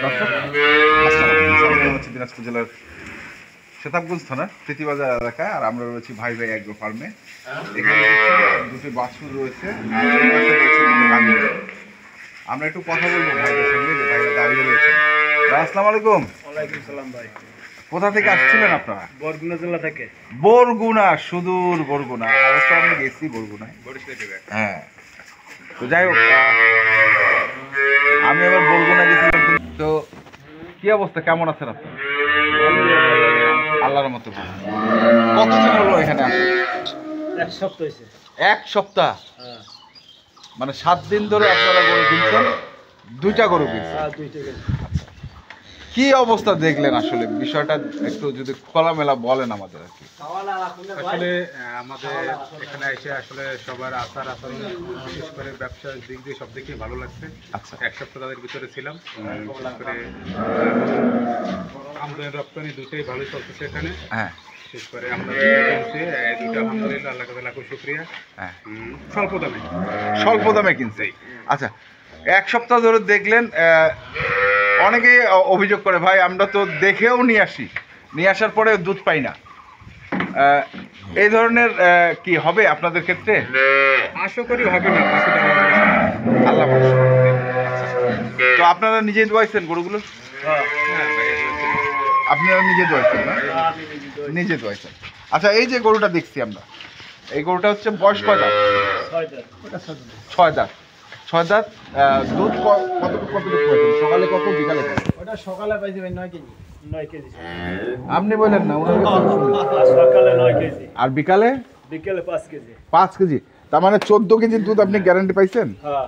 দর্শক আসসালামু আলাইকুম, হচ্ছে দিনাজপুর জেলার সেতাবগঞ্জ থানার প্রীতিবাজার এলাকায়, আর আমরা রয়েছি ভাই ভাই অ্যাগ্রো ফার্মে। এখানে দুটি বাছুর রয়েছে, আর এই পাশে রয়েছে দুটো গাভী। আমরা একটু কথা বলবো ভাইদের সঙ্গে, যে ভাইরা দাঁড়িয়ে রয়েছেন। ভাই আসসালামু আলাইকুম। ওয়ালাইকুম সালাম ভাই। কোথা থেকে আসছিলেন আপনারা? বরগুনা জেলা থেকে। বরগুনা, সুদূর বরগুনা। অবশ্য আমি গেছি বরগুনায়। হ্যাঁ, তো যাই হোক, আমি আবার বরগুনা গেছিলাম। তো কি অবস্থা, কেমন আছেন আপনারা? আল্লাহর মতো। কতদিন হলো এখানে আসেন? এক সপ্তাহ হয়েছে। এক সপ্তাহ? মানে 7 দিন ধরে আপনারা গরু কিনছেন, দুইটা গরু কিনছেন? কি অবস্থা দেখলেন আসলে, বিষয়টা একটু যদি খোলামেলা বলেন আমাদের আর কি। আসলে আমাদের এখানে এসে আসলে সবার আচার আচরণ, বিশেষ করে ব্যবসার দিক দিয়ে সব দিকেই ভালো লাগছে। আচ্ছা, এক সপ্তাহ তাদের ভিতরে ছিলাম, বিশেষ করে আমদানি রপ্তানি দুটোই ভালো চলতেছে এখানে। হ্যাঁ, বিশেষ করে আমরা কিনছি দুটো, আলহামদুলিল্লাহ, আল্লাহ কাছে লাখো শুকরিয়া। হ্যাঁ, স্বল্প দামে। স্বল্প দামে কিনছে। আচ্ছা, এক সপ্তাহ ধরে দেখলেন, অনেকে অভিযোগ করে ভাই আমরা তো দেখেও নিয়ে আসি, নিয়ে আসার পরে দুধ পাই না। এই ধরনের কি হবে আপনাদের ক্ষেত্রে? আশা করি হবে না, আল্লাহ ভরসা। তো আপনারা নিজেই দোয়াইছেন গরুগুলো? আপনারা নিজে দোয়াইছেন না? নিজে দোয়াইছেন। আচ্ছা, এই যে গরুটা দেখছি আমরা, এই গরুটা হচ্ছে বয়স কয় দাঁত? 6 দাঁত। 6 দাঁত। দুধ কতটুকু পাইছেন? সকালে কত, বিকালে কত? ওটা সকালে পাইছি ভাই 9 কেজি। 9 কেজি। আপনি বলেন না, ওনার সকালে 9 কেজি। আর বিকালে? বিকেলে 5 কেজি। 5 কেজি। তার মানে 14 কেজির দুধ আপনি গ্যারান্টি পাইছেন? হ্যাঁ,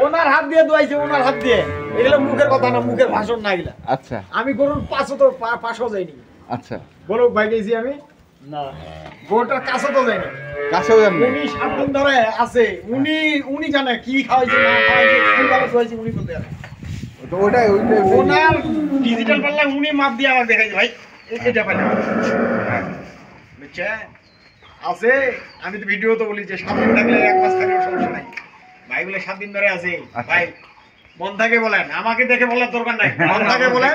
ওনার হাত দিয়ে দোয়াইছে, ওনার হাত দিয়ে। এগুলো মুখের কথা না, মুখের ভাষণ না এগুলা। আচ্ছা, আমি গরুর পাশও তো পাশও যাইনি। আচ্ছা, বলো ভাই গেছি আমি না, গরুটার কাছে তো যাইনি। কাছেও যান না? উনি 7 দিন ধরে আছে, উনি জানে কি খাওয়াইছে না খাওয়াইছে, কিভাবে খাওয়াইছে উনি বলতে পারে। তো ওটাই ওনার ডিজিটাল পাল্লা উনি মাপ দিয়ে আমার দেখাইছে ভাই, এটা পাল্লা বুঝছেন আছে। আমি তো ভিডিও তো বলি যে 7 দিন থাকলে 1 মাস থাকলে সমস্যা নাই ভাই, বলে 7 দিন ধরে আছে ভাই। মন থেকে বলেন, আমাকে দেখে বলার দরকার নাই, মন থেকে বলেন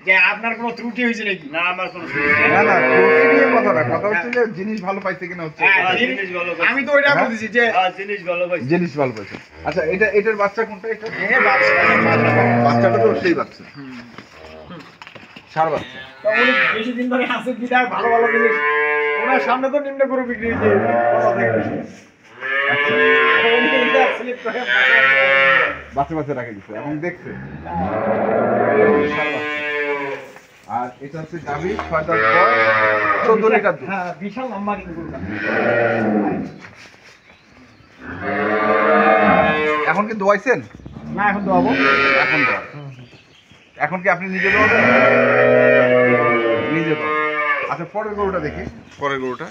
যে আপনার কোনো ত্রুটি হয়েছে নাকি। না, আমার কোনো ত্রুটি নেই। না, ত্রুটি নিয়ে কথা না, কথা হচ্ছে যে জিনিস ভালো পাইছে কিনা হচ্ছে। জিনিস ভালো, আমি তো ওইটা বলতেছি যে জিনিস ভালো পাইছে, জিনিস ভালো পাইছে। আচ্ছা, এটার বাচ্চা কোনটা? এটা বাচ্চাটা তো সেই বাচ্চা, সার বাচ্চা। তো উনি বেশি দিন ধরে আছে বিদায় ভালো ভালো জিনিস ওনার সামনে তো নিম্ন করে বিক্রি হয়েছে কথা থেকে। বাচ্চা রাখে দিচ্ছে এবং দেখছে। আর এটা হচ্ছে গাভী, 6 দাঁত বয়স, 14 লিটার দুধ। হ্যাঁ, বিশাল লম্বা কিন্তু। এখন কি দোয়াইছেন? না, এখন দোয়াবো। এখন দোয়া। এখন কি আপনি নিজে দোয়াবেন? নিজে দোয়া। আচ্ছা, পরের গরুটা দেখি। পরের গরুটা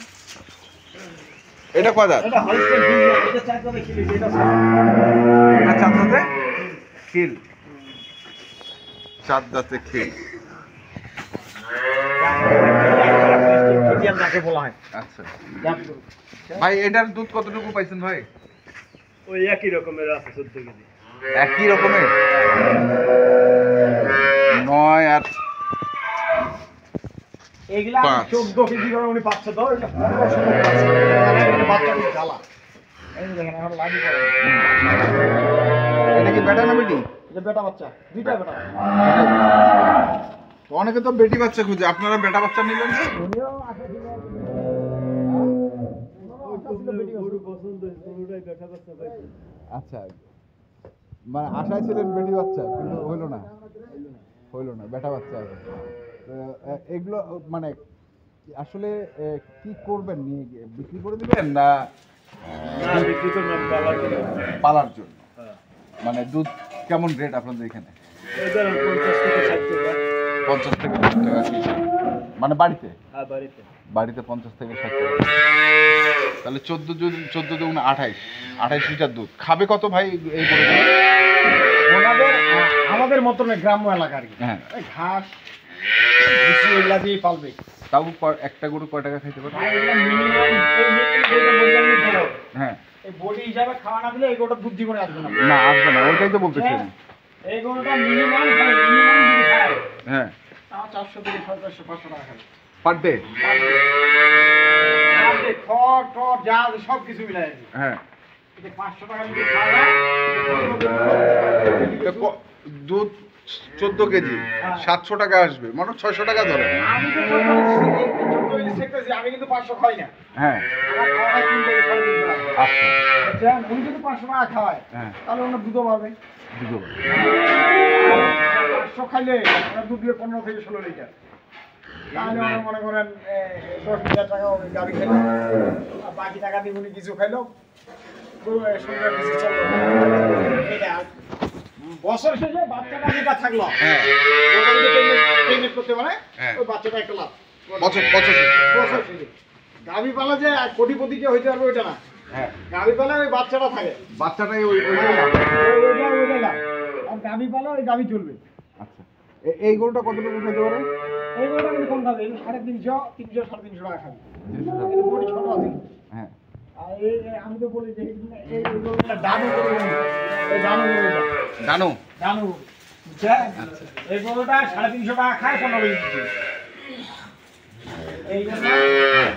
এটা কয় দাঁত? এটা হলস্টেইন ফ্রিজিয়ান, এটা 4 দাঁতে খিল, এটা 4 দাঁতে খিল। 4 দাঁতে খিল। ফ্রিজিয়ান যাকে বলা হয়। আচ্ছা ভাই, এটার দুধ কতটুকু পাইছেন ভাই? ওই একই রকমের আছে, 14 কেজি। একই রকমের 9 আর এগুলা 14 কেজি করে উনি পাচ্ছে তো, এটা 1500 পাচ্ছে। এটা বাচ্চা খুব জ্বালা। এই দেখেন এখন লাগি পড়ে। এটা কি বেটা না বেটি? এটা বেটা বাচ্চা, দুইটা বেটা। তো অনেকে তো বেটি বাচ্চা খুঁজে, আপনারা বেটা বাচ্চা নিলেন না? উনিও আছে দিলে গরু পছন্দ, গরুটাই বেটা বাচ্চা পাইছে। আচ্ছা, মানে আশায় ছিলেন বেটি বাচ্চা, কিন্তু হইলো না, বেটা বাচ্চা। এগুলো মানে আসলে কি করবেন, নিয়ে গিয়ে বিক্রি করে দিবেন না? বিক্রি করলাম পালার জন্য। মানে দুধ কেমন রেট আপনাদের এখানে? 50 থেকে 60 টাকা কেজি। মানে বাড়িতে? হ্যাঁ, বাড়িতে 50 থেকে 60 টাকা। তাহলে 14 দুগুণ 28 লিটার দুধ খাবে কত ভাই এই গরুগুলো? আমাদের মতন গ্রাম্য এলাকা আর কি। হ্যাঁ, ঘাস এগুলা দিয়ে পালবে। তাও একটা গরু কয় টাকা খাইতে পারে? হ্যাঁ, এই বডি হিসাবে খাওয়া না দিলে এই গরুটা দুধ জীবনে আসবে না। না, আসবে না, ওইটাই তো বলতেছি। এই গরুটা মিনিমাম যদি খায় হ্যাঁ তাও 400 থেকে 450 500 টাকা খাবে পার ডে। আপনি খড় টড় যা আছে সব কিছু মিলাই হ্যাঁ এটা 500 টাকা যদি খাওয়া তো দুধ 14 কেজি 700 টাকা আসবে, মানে 600 টাকা ধরে। আমি তো 14 চেক করেছি, আমি কিন্তু 500 খাই না। হ্যাঁ আমার খাওয়া হয় 3 থেকে 3.5 টাকা। আচ্ছা বুঝছেন? উনি যদি 500 টাকা খাওয়ায় হ্যাঁ তাহলে ওনার দুধও পাবে। দুধ 500 খাইলে ওনার দুধ দিয়ে 15 থেকে 16 লিটার। তাহলে ওরা মনে করেন 10 লিটার টাকা ওই গাড়ি খাইলো, আর বাকি টাকা দিয়ে উনি কিছু খাইলো, গরু সংসার কিছু চললো। এটা বছর শেষে বাচ্চাটা যেটা থাকলো, হ্যাঁ ওটা যদি পেমেন্ট করতে পারে, হ্যাঁ। ওই বাচ্চাটা একটা লাভ। বছর বছর শেষে গাভী পালা যে কোটিপতি কে হইতে পারবে ওইটা না। হ্যাঁ গাভী পালা ওই বাচ্চাটা থাকে, বাচ্চাটাই ওইটাই না। ওইটা লাভ। আর গাভী পালা ওই গাভী চলবে। আচ্ছা এই গরুটা কতটুকু খেতে পারে? এই গরুটা কিন্তু কম খাবে, 350 300 350 টাকা খাবে। কিন্তু বডি ছোট আছে। হ্যাঁ আর এই আমি তো বলি যে এই গরুটা দানু গরু, এই দানু গরুটা জানো দানু, বুঝছেন? এই গরুটা 350 টাকা খায় 15 কেজি। এই জন্য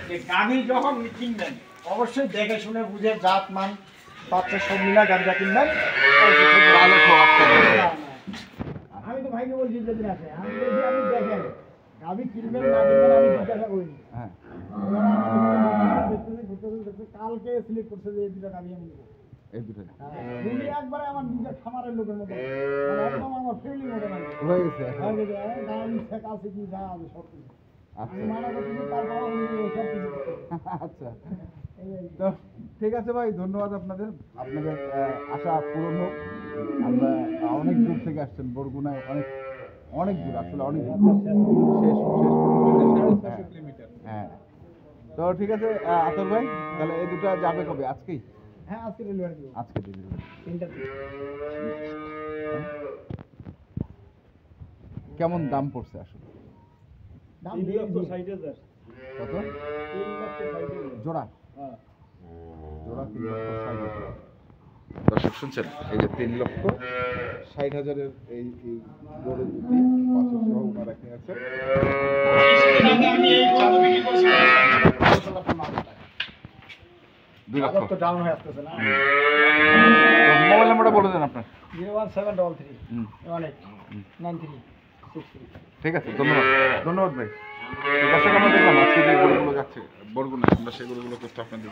যে গাভী যখন কিনবেন অবশ্যই দেখে শুনে বুঝে জাত মান বাচ্চা সব মিলা গাভীটা কিনবেন। ভালো খাওয়ার আমি তো ভাইকে বলছি যেদিন আছে, আমি বলছি আপনি দেখেন গাভী কিনবেন না কিনবেন আমি জিজ্ঞাসা করিনি। হ্যাঁ কালকে সিলেক্ট করছে যে এই দুটো গাভী আমি নেবো। এই দুটো উনি একবারে আমার নিজের খামারের লোকের মতো, মানে একদম আমার ফ্যামিলি মতো লাগে। হয়ে গেছে। গাড়ি শেখ আছে কি যা আছে সব কিছু আচ্ছা আমি মানা করতেছি, তারপর উনি সব কিছু করতেছে। আচ্ছা এই আর কি। তো ঠিক আছে ভাই, ধন্যবাদ আপনাদের। আপনাদের আশা পূরণ হোক। আমরা অনেক দূর থেকে আসছেন, বরগুনায় অনেক অনেক দূর, আসলে অনেক দূর। শেষ কিলোমিটার। হ্যাঁ তো ঠিক আছে আতর ভাই, তাহলে এই দুটো যাবে কবে? আজকেই? হ্যাঁ আজকে ডেলিভারি দেবো আজকে ডেলিভারি। 3টার দিকে। কেমন দাম পড়ছে আসলে? দাম 3,60,000। কত 3,60,000 জোড়া? হ্যাঁ। জোড়া 3,60,000। দর্শক শুনছেন, এই যে 3,60,000 এই গরু দুটি বাছুর সহ ওনারা কিনেছেন। আমি এই গরু বিক্রি করছি 2 লক্ষ। 2 লক্ষ। তো ডাউন হয়ে আসতেছে না। মোবাইল নাম্বারটা বলে দেন আপনার। 01733 হুম। 18 93 ঠিক আছে, ধন্যবাদ ধন্যবাদ ভাই। তো দর্শক আমরা দেখলাম আজকে যে গরুগুলো যাচ্ছে বরগুনা, আমরা সেই গরুগুলো করতে আপনাদের